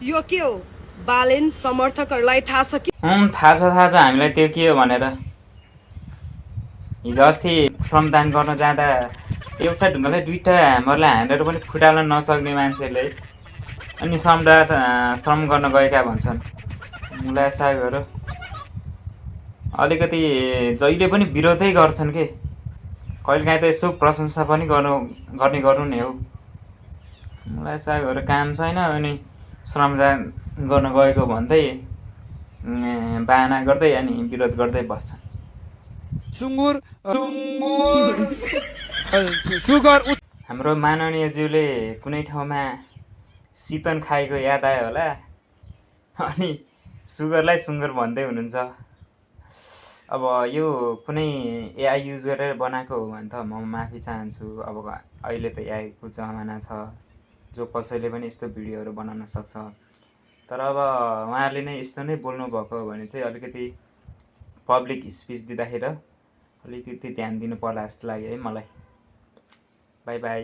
यो के हो? बालेन समर्थकहरूलाई थाहा छ कि थाहा छ हामीलाई त्यो के हो भनेर। हिजो अस्ति श्रमदान गर्न जाँदा एउटा ढुङ्गालाई दुईवटा ह्यामरलाई हानेर पनि फुटाल्न नसक्ने मान्छेले अनि श्रम गर्न गएका भन्छन्। मुला सागहरू अलिकति जहिले पनि विरोधै गर्छन् के, कहिलेकाहीँ त यसो प्रशंसा पनि गर्ने गर्नु नि हौ। मुला सागहरू काम छैन अनि श्रमदान गर्न गएको भन्दै बाहना गर्दै अनि विरोध गर्दै बस्छन्। हाम्रो माननीयज्यूले कुनै ठाउँमा सितन खाएको याद आयो होला अनि सुगरलाई सुँगुर भन्दै हुनुहुन्छ। अब यो कुनै एआई युज गरेर बनाएको हो भने त म माफी चाहन्छु। अब अहिले त एआईको जमाना छ, जो कसैले पनि यस्तो भिडियोहरू बनाउन सक्छ। तर अब उहाँहरूले नै यस्तो नै बोल्नु भएको हो भने चाहिँ अलिकति पब्लिक स्पिच दिँदाखेरि अलिकति ध्यान दिनु पर्ला जस्तो लाग्यो है मलाई। By by.